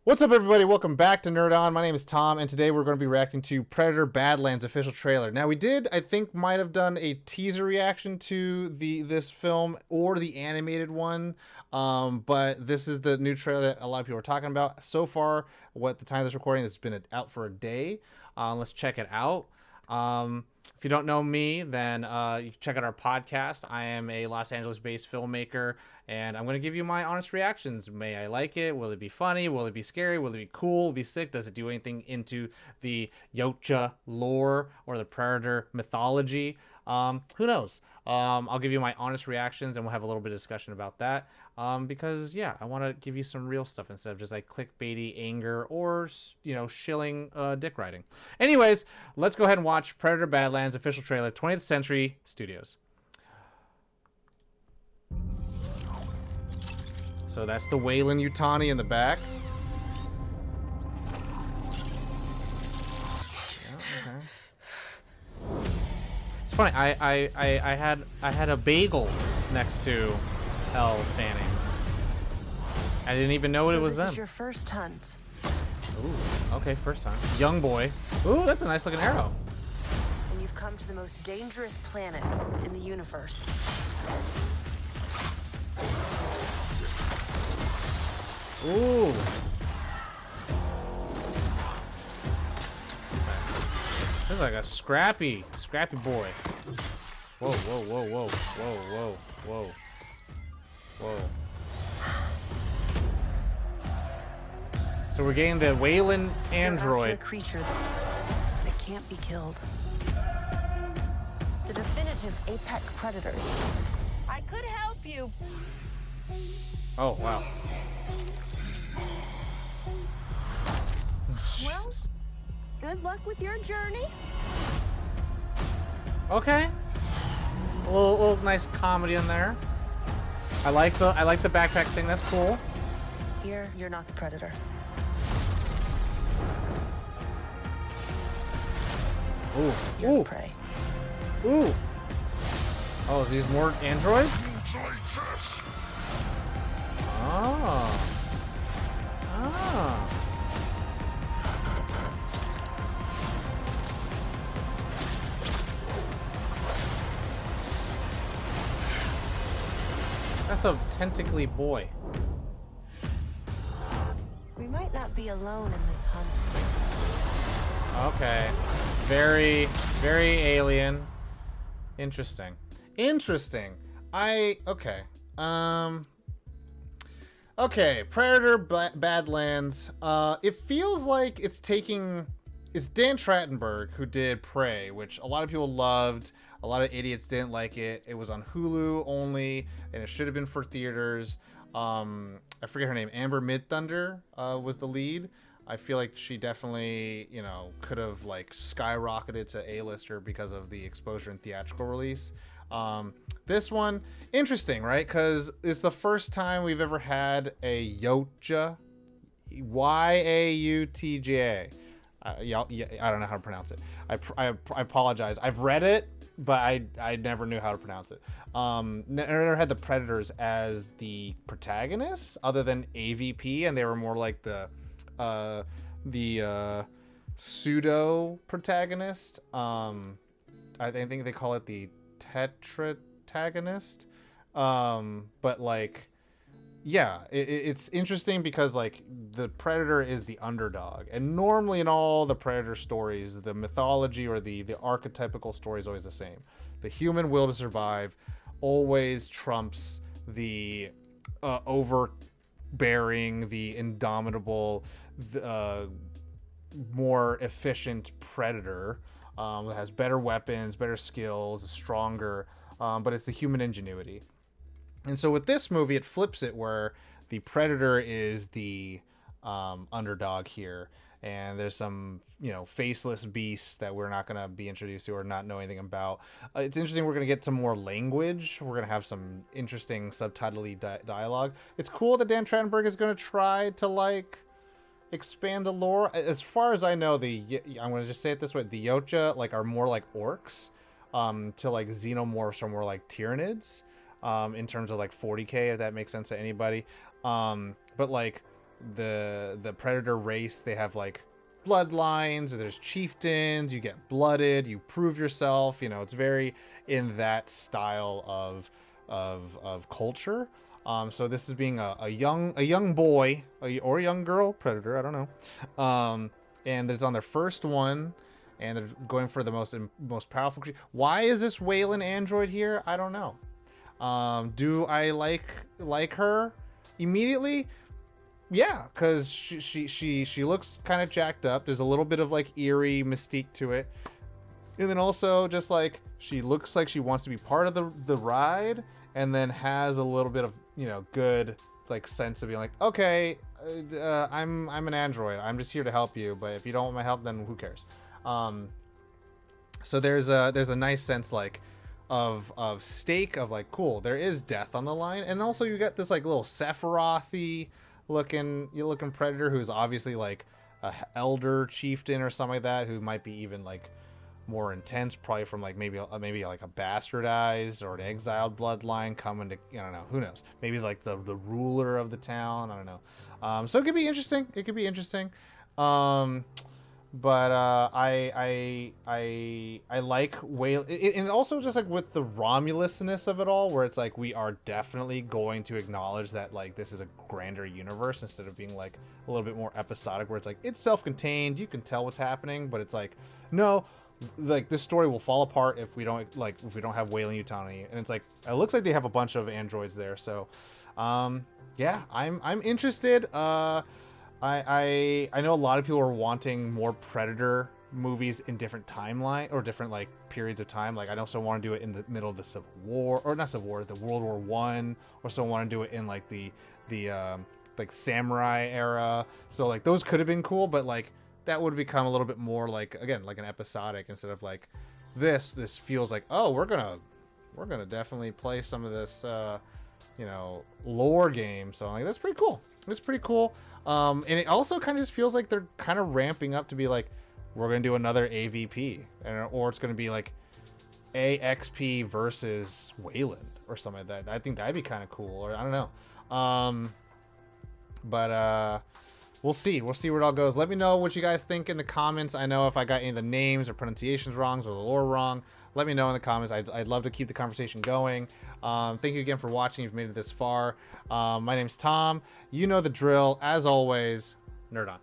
What's up, everybody? Welcome back to Nerd On. My name is Tom, and today we're going to be reacting to Predator Badlands official trailer. Now, we did, I think, might have done a teaser reaction to this film or the animated one, but this is the new trailer that a lot of people are talking about. So far, what the time of this recording, it's been out for a day. Let's check it out. If you don't know me, then you can check out our podcast. I am a Los Angeles-based filmmaker, and I'm going to give you my honest reactions. May I like it? Will it be funny? Will it be scary? Will it be cool? Will it be sick? Does it do anything into the Yocha lore or the Predator mythology? Who knows? I'll give you my honest reactions, and we'll have a little bit of discussion about that. Because yeah, I want to give you some real stuff instead of just like clickbaity anger or shilling dick riding. Anyways, let's go ahead and watch Predator Badlands official trailer, 20th Century Studios. So that's the Weyland-Yutani in the back. Yeah, okay. It's funny. I had a bagel next to Elle Fanning. I didn't even know it was them. This is your first hunt. Ooh, okay, first time. Young boy. Ooh, that's a nice looking arrow. And you've come to the most dangerous planet in the universe. Ooh. This is like a scrappy boy. Whoa, whoa, whoa, whoa, whoa, whoa, whoa, whoa. So we're getting the Weyland android. You're after a creature that can't be killed. The definitive apex predator. I could help you. Oh, wow. Well, good luck with your journey. Okay. A little nice comedy in there. I like the backpack thing. That's cool. Here, you're not the predator. Ooh. You're Ooh. the prey. Ooh. Oh, these more androids? Oh. Ah. That's a tentacly boy. We might not be alone in this hunt. Okay. Very, very alien. Interesting. Interesting. Okay. Okay, Predator Badlands. It feels like it's Dan Trachtenberg who did Prey, which a lot of people loved. A lot of idiots didn't like it. It was on Hulu only, and it should have been for theaters. I forget her name. Amber Midthunder was the lead. I feel like she definitely, could have like skyrocketed to A-lister because of the exposure and theatrical release. This one, interesting, right? Because it's the first time we've ever had a Yocha, Yautja. I don't know how to pronounce it. I apologize. I've read it, but I never knew how to pronounce it. Never had the Predators as the protagonists, other than AVP, and they were more like the pseudo protagonist. I think they call it the tetratagonist. But like, yeah, it's interesting because like the Predator is the underdog, and normally in all the Predator stories, the mythology or the archetypical story is always the same. The human will to survive always trumps the overbearing, the indomitable, more efficient predator that has better weapons, better skills, is stronger, but it's the human ingenuity. And so with this movie, it flips it where the predator is the underdog here, and there's some faceless beasts that we're not going to be introduced to or not know anything about. It's interesting. We're going to get some more language. We're going to have some interesting subtitly dialogue. It's cool that Dan Trachtenberg is going to try to like expand the lore. As far as I know, I'm going to just say it this way: the Yocha are more like orcs, to like xenomorphs are more like Tyranids, in terms of like 40K, if that makes sense to anybody. But like the predator race, they have like bloodlines, there's chieftains, you get blooded, you prove yourself, you know, it's very in that style of culture. So this is being a young boy or a young girl predator, I don't know. And it's on their first one, and they're going for the most powerful creature. Why is this Wayland android here? I don't know. Do I like her immediately? Yeah, because she looks kind of jacked up. There's a little bit of like eerie mystique to it, and then also just like she looks like she wants to be part of the ride, and then has a little bit of, you know, good like sense of being like, okay, I'm an android. I'm just here to help you, but if you don't want my help, then who cares? So there's a nice sense like of stake of like, cool, there is death on the line, and also you got this like little Sephiroth-y looking predator who's obviously like a elder chieftain or something like that, who might be even like more intense, probably from like maybe like a bastardized or an exiled bloodline coming to, I don't know, who knows, maybe like the ruler of the town, I don't know. So it could be interesting. But I like Whale, and also just like with the Romulusness of it all, where it's like we are definitely going to acknowledge that like this is a grander universe instead of being like a little bit more episodic, where it's like it's self-contained, you can tell what's happening, but it's like, no, like this story will fall apart if we don't have Wayland Yutani. And it's like, it looks like they have a bunch of androids there, so yeah, I'm interested. I know a lot of people are wanting more Predator movies in different timeline or different like periods of time. Like I know some want to do it in the middle of the Civil War, or not Civil War, the World War One, or some want to do it in like the like samurai era. So like those could have been cool, but like that would become a little bit more like, again, like an episodic instead of like this feels like, oh, we're gonna definitely play some of this you know, lore game. So like that's pretty cool. And it also kind of just feels like they're kind of ramping up to be like, we're gonna do another AVP, or it's gonna be like AXP versus Wayland or something like that. I think that'd be kind of cool, or I don't know. But we'll see where it all goes. Let me know what you guys think in the comments. I know if I got any of the names or pronunciations wrong or the lore wrong, let me know in the comments. I'd love to keep the conversation going. Thank you again for watching. You've made it this far. My name's Tom. You know the drill. As always, nerd on.